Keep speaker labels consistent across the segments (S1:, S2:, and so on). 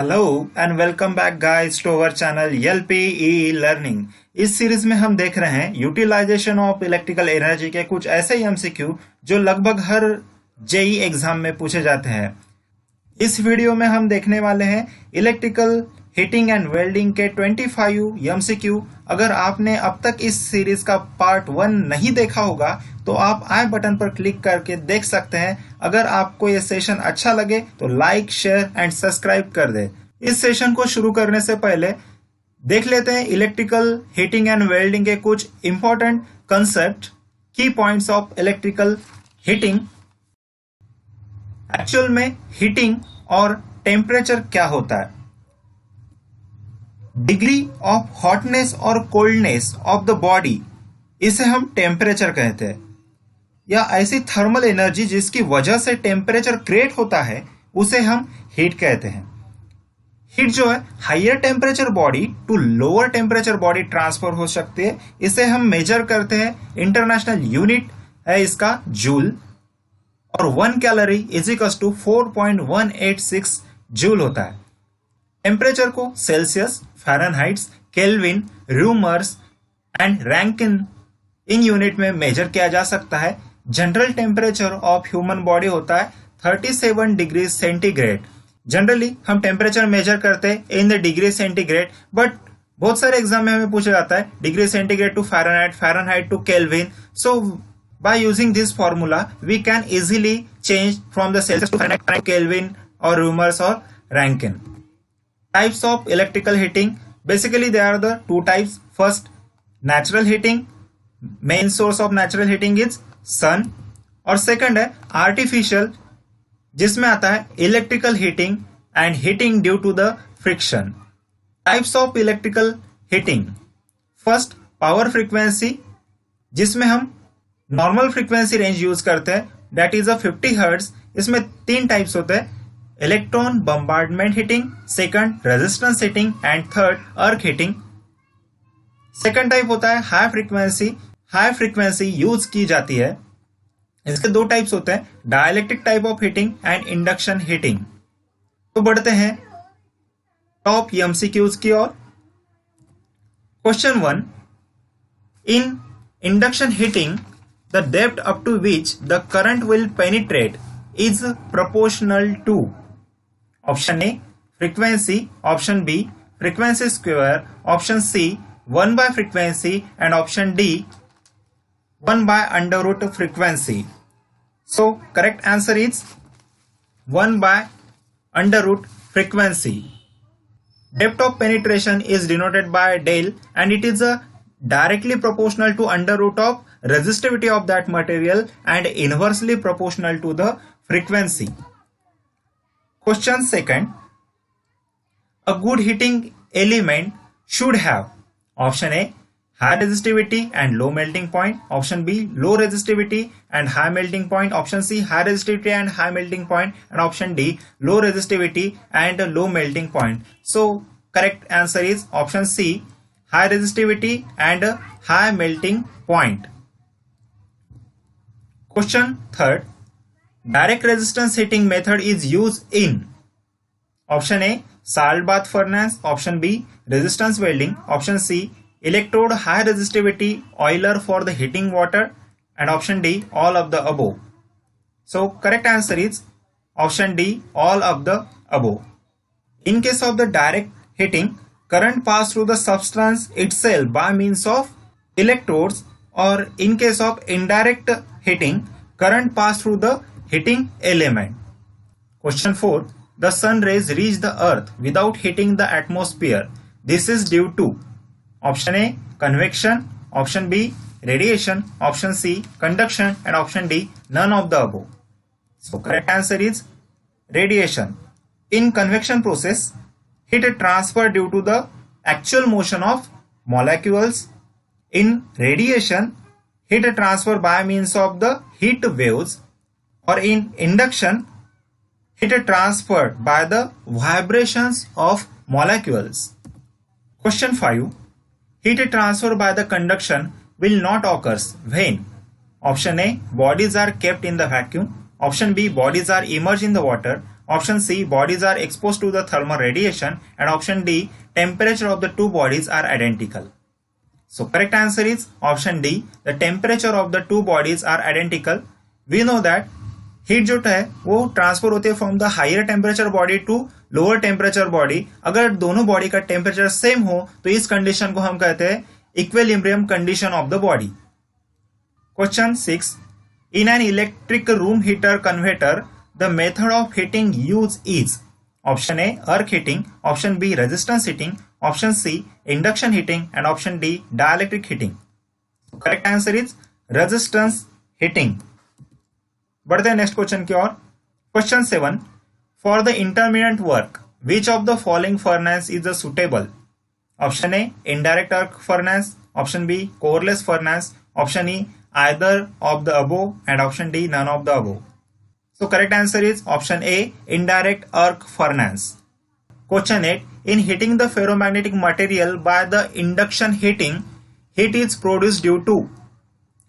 S1: Hello and welcome back guys to our channel LPE learning. इस series में हम देख रहे हैं यूटिलाइजेशन ऑफ इलेक्ट्रिकल एनर्जी के कुछ ऐसे एमसीक्यू जो लगभग हर जेई एग्जाम में पूछे जाते हैं। इस वीडियो में हम देखने वाले हैं इलेक्ट्रिकल हीटिंग एंड वेल्डिंग के 25 एमसीक्यू। अगर आपने अब तक इस सीरीज का पार्ट 1 नहीं देखा होगा तो आप आई बटन पर क्लिक करके देख सकते हैं। अगर आपको ये सेशन अच्छा लगे तो लाइक, शेयर एंड सब्सक्राइब कर दे। इस सेशन को शुरू करने से पहले देख लेते हैं इलेक्ट्रिकल हीटिंग एंड वेल्डिंग के कुछ इंपॉर्टेंट कंसेप्ट, की points of electrical heating. Actual में हीटिंग और टेम्परेचर क्या होता है? डिग्री ऑफ हॉटनेस और कोल्डनेस ऑफ द बॉडी, इसे हम टेम्परेचर कहते हैं, या ऐसी थर्मल एनर्जी जिसकी वजह से टेम्परेचर क्रिएट होता है उसे हम हीट कहते हैं। हीट जो है higher temperature body to lower temperature body transfer हो सकती है। इसे हम मेजर करते हैं, इंटरनेशनल यूनिट है इसका जूल, और 1 calorie is equals to 4.186 joule होता है। टेम्परेचर को सेल्सियस, फ़ारेनहाइट, केल्विन, रूमर्स एंड रैंकिन इन यूनिट में मेजर किया जा सकता है। General temperature of human body होता है 37 डिग्री सेंटीग्रेड। जनरली हम टेम्परेचर मेजर करते हैं in the degree centigrade, but बहुत सारे एग्जाम में हमें पूछा जाता है degree centigrade to Fahrenheit, Fahrenheit to Kelvin. So by using this formula we can easily change from the Celsius to Fahrenheit, Kelvin or Reaumur or Rankine. Types of electrical heating, basically there are the two types. First, natural heating, main source of natural heating is sun, और second है artificial, जिसमें आता है electrical heating and heating due to the friction. Types of electrical heating, first power frequency, जिसमें हम normal frequency range use करते हैं, that is 50 hertz. इसमें 3 टाइप्स होते हैं, electron bombardment heating, second resistance heating and third arc heating. Second type होता है high frequency. High frequency use की जाती है, इसके 2 टाइप्स होते हैं, dielectric type of heating and induction heating. तो बढ़ते हैं टॉप एमसीक्यूज की ओर। Question 1, in induction heating the depth up to which the current will penetrate is proportional to option A frequency, option B frequency square, option C 1 by frequency, and option D 1 by under root frequency. So correct answer is 1 by under root frequency. Depth of penetration is denoted by del and it is directly proportional to under root of resistivity of that material and inversely proportional to the frequency. Question 2, a good heating element should have option A high resistivity and low melting point, option B low resistivity and high melting point, option C high resistivity and high melting point, and option D low resistivity and low melting point. So correct answer is option C, high resistivity and high melting point. Question 3, direct resistance heating method is used in option A salt bath furnace, option B resistance welding, option C electrode high resistivity oiler for the heating water, and option D all of the above. So correct answer is option D all of the above. In case of the direct heating, current pass through the substance itself by means of electrodes, or in case of indirect heating, current pass through the heating element. Question 4, the sun rays reach the earth without hitting the atmosphere. This is due to option A convection, option B radiation, option C conduction, and option D none of the above. So correct answer is radiation. In convection process, heat transfer due to the actual motion of molecules. In radiation, heat transfer by means of the heat waves, or in induction, heat transferred by the vibrations of molecules. Question 5, heat transfer by the conduction will not occur when option A bodies are kept in the vacuum, option B bodies are immersed in the water, Option C, bodies are exposed to the thermal radiation. And option D, temperature of the two bodies are identical. So correct answer is option D, the temperature of the two bodies are identical. We know that heat जो है वो transfer होती है from the higher temperature body to lower temperature body. अगर दोनों body का temperature same हो तो इस कंडीशन को हम कहते हैं equilibrium condition of the body. Question 6, in an electric room heater converter the method of heating use is. Option A arc heating, option B resistance heating, option C induction heating and option D dielectric heating. Correct answer is resistance heating. बढ़ते हैं next question की ओर. Question 7, for the intermediate work which of the following furnace is the suitable. Option A indirect arc furnace, option B coreless furnace, option E either of the above and option D none of the above. So correct answer is option A indirect arc furnace. Question 8, in heating the ferromagnetic material by the induction heating, heat is produced due to.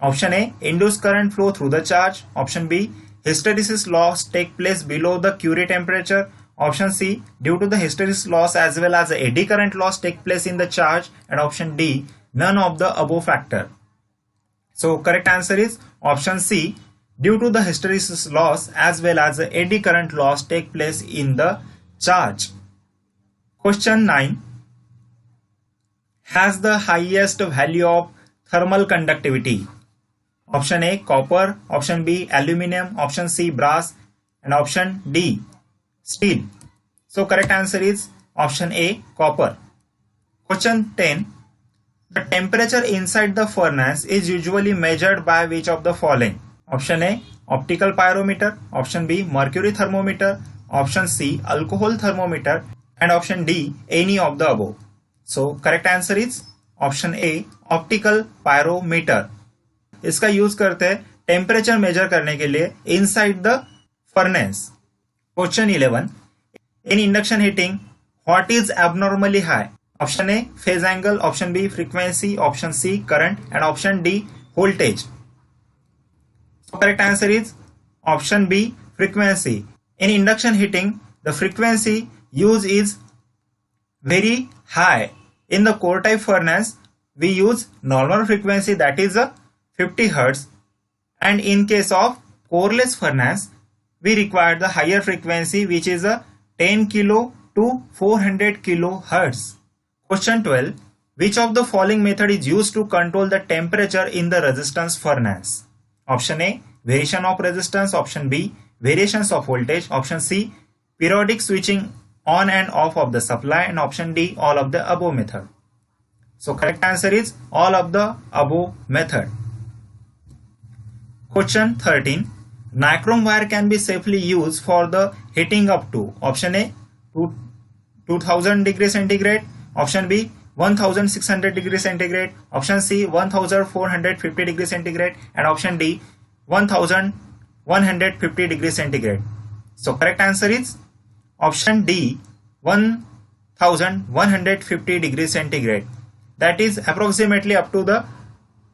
S1: Option A, induced current flow through the charge. Option B, hysteresis loss take place below the Curie temperature. Option C, due to the hysteresis loss as well as the eddy current loss take place in the charge. And option D, none of the above factor. So correct answer is option C, due to the hysteresis loss as well as the eddy current loss take place in the charge. Question 9, has the highest value of thermal conductivity. Option A, copper, option B, aluminum, option C, brass, and option D, steel. So correct answer is option A, copper. Question 10, the temperature inside the furnace is usually measured by which of the following. Option A, optical pyrometer, option B, mercury thermometer, option C, alcohol thermometer, and option D, any of the above. So correct answer is option A, optical pyrometer. इसका use करते हैं temperature measure करने के लिए inside the furnace. Question 11, in induction heating what is abnormally high. Option A phase angle, option B frequency, option C current and option D voltage. Correct answer is option B frequency. In induction heating the frequency use is very high. In the core type furnace, we use normal frequency that is 50 Hz, and in case of coreless furnace, we require the higher frequency which is 10 kilo to 400 kHz. Question 12, which of the following method is used to control the temperature in the resistance furnace. Option A, variation of resistance, option B, variations of voltage, option C, periodic switching on and off of the supply, and option D, all of the above method. So correct answer is all of the above method. Question 13, nichrome wire can be safely used for the heating up to. Option A, 2000 degrees centigrade, option B 1600 degrees centigrade, option C 1450 degrees centigrade, and option D 1150 degrees centigrade. So correct answer is option D, 1150 degrees centigrade. That is approximately up to the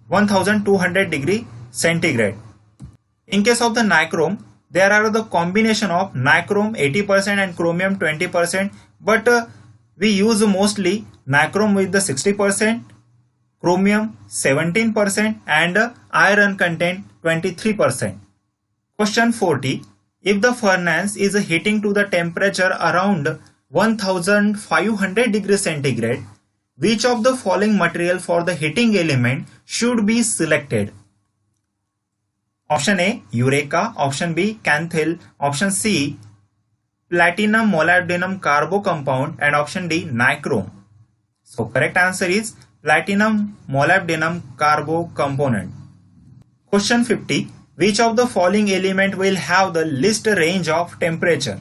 S1: 1200 degree centigrade. In case of the nichrome, there are the combination of nichrome 80% and chromium 20%, but we use mostly nichrome with the 60%, chromium 17%, and iron content 23%. Question 40, if the furnace is heating to the temperature around 1500 degrees centigrade, which of the following material for the heating element should be selected? Option A, Eureka, option B, Canthil, option C, platinum molybdenum carbo compound, and option D, nichrome. So correct answer is platinum molybdenum carbo component. Question 50, which of the following element will have the least range of temperature?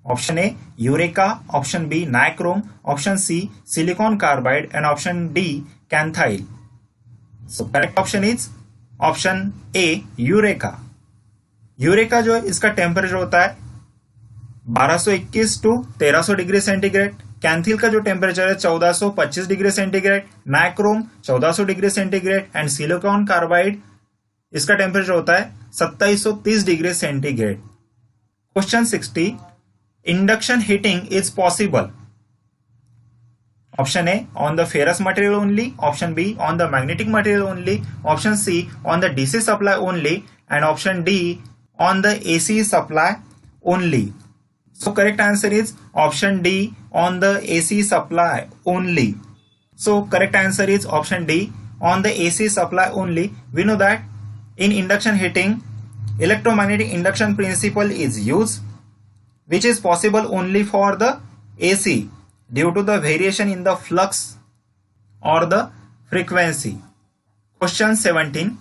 S1: Option A, Eureka, option B, nichrome, option C, silicon carbide, and option D, canthil. So correct option is option A, Eureka. Eureka जो है इसका temperature होता है 1221 to 1300 degree centigrade. कैंथिल का जो temperature है 1425 degree centigrade, nichrome 1400 degree centigrade, and silicon carbide इसका temperature होता है 2730 degree centigrade. Question 60. Induction heating is possible. Option A, on the ferrous material only. Option B, on the magnetic material only. Option C, on the DC supply only. And option D, on the AC supply only. So correct answer is option D, on the AC supply only. So correct answer is option D, on the AC supply only. We know that in induction heating, electromagnetic induction principle is used, which is possible only for the AC due to the variation in the flux or the frequency. Question 17.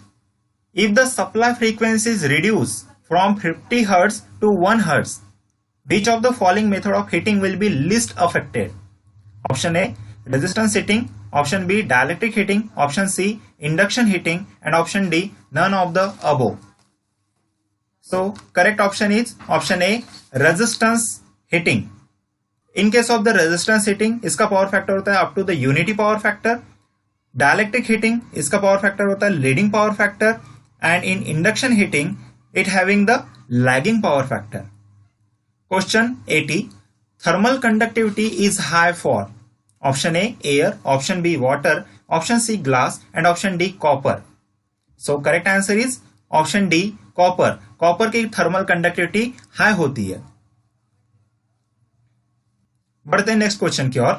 S1: If the supply frequency is reduced from 50 Hz to 1 Hz, which of the following method of heating will be least affected? Option A, resistance heating. Option B, dielectric heating. Option C, induction heating. And option D, none of the above. So correct option is option A, resistance heating. In case of the resistance heating, इसका power factor होता है up to the unity power factor. Dielectric heating, इसका power factor होता है leading power factor. And in induction heating, it having the lagging power factor. Question 80. Thermal conductivity is high for. Option A, air. Option B, water. Option C, glass. And option D, copper. So correct answer is option D, copper. Copper की thermal conductivity high होती है. बढ़ते हैं next question की ओर.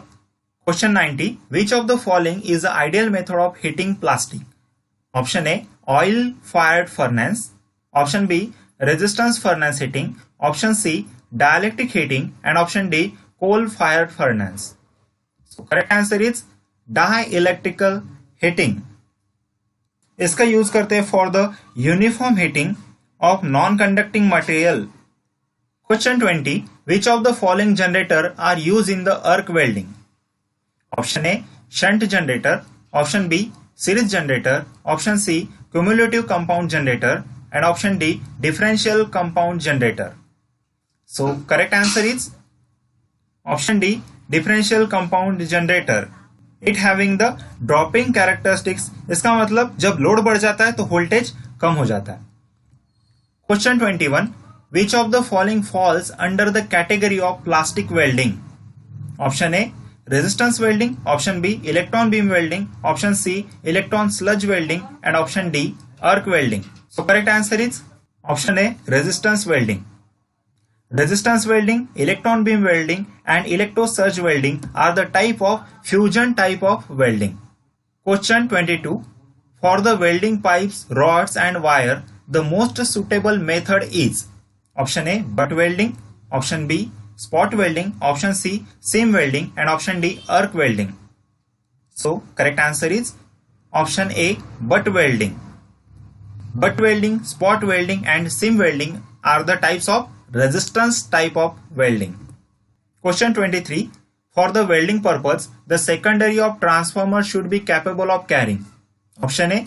S1: Question 90. Which of the following is the ideal method of heating plastic? Option A, oil fired furnace. Option B, resistance furnace heating. Option C, dielectric heating. And option D, coal fired furnace. So correct answer is dielectrical heating. इसका use करते हैं for the uniform heating of non conducting material. Question 20. Which of the following generator are used in the arc welding? Option A, shunt generator. Option B, series generator. Option C, cumulative compound generator. And option D, differential compound generator. So correct answer is option D, differential compound generator. It having the dropping characteristics. इसका मतलब जब load बढ़ जाता है तो voltage कम हो जाता है. Question 21. Which of the following falls under the category of plastic welding? Option A, resistance welding. Option B, electron beam welding. Option C, electron sludge welding. And option D, arc welding. So correct answer is option A, resistance welding. Resistance welding, electron beam welding and electro sludge welding are the type of fusion type of welding. Question 22. For the welding pipes, rods and wire, the most suitable method is option A, butt welding. Option B, spot welding. Option C, seam welding. And option D, arc welding. So correct answer is option A, butt welding. Butt welding, spot welding and seam welding are the types of resistance type of welding. Question 23. For the welding purpose, the secondary of transformer should be capable of carrying. Option A,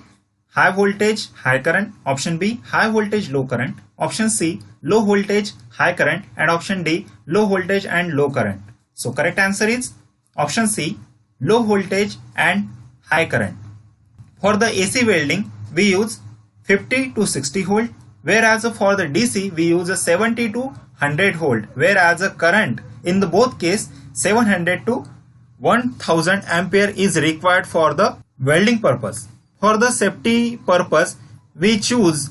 S1: high voltage, high current. Option B, high voltage, low current. Option C, low voltage, high current. And option D, low voltage and low current. So correct answer is option C, low voltage and high current. For the AC welding, we use 50 to 60 volt, whereas for the DC, we use 70 to 100 volt, whereas the current in the both case 700 to 1000 ampere is required for the welding purpose. For the safety purpose, we choose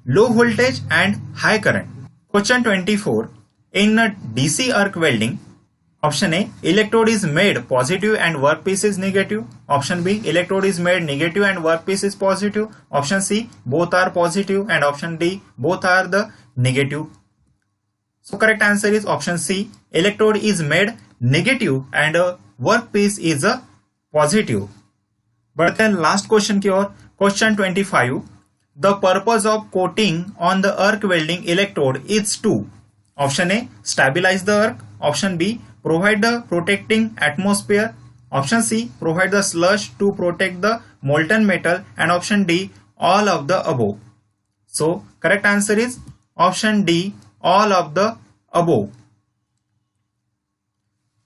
S1: low voltage and high current. Question 24. In a DC arc welding, option A, electrode is made positive and workpiece is negative. Option B, electrode is made negative and workpiece is positive. Option C, both are positive. And option D, both are the negative. So correct answer is option C, electrode is made negative and workpiece is a positive. But then last question की ओर. Question 25. The purpose of coating on the arc welding electrode is to option A, stabilize the arc. Option B, provide the protecting atmosphere. Option C, provide the slush to protect the molten metal. And option D, all of the above. So correct answer is option D, all of the above.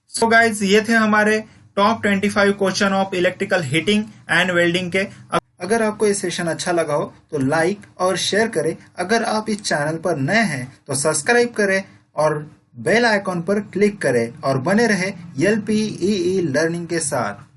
S1: So guys, ये थे हमारे top 25 question of electrical heating and welding के. अगर आपको ये session अच्छा लगा हो तो लाइक और शेयर करें। अगर आप इस चैनल पर नए हैं तो सब्सक्राइब करें और बेल आइकॉन पर क्लिक करें और बने रहे LPEE लर्निंग के साथ।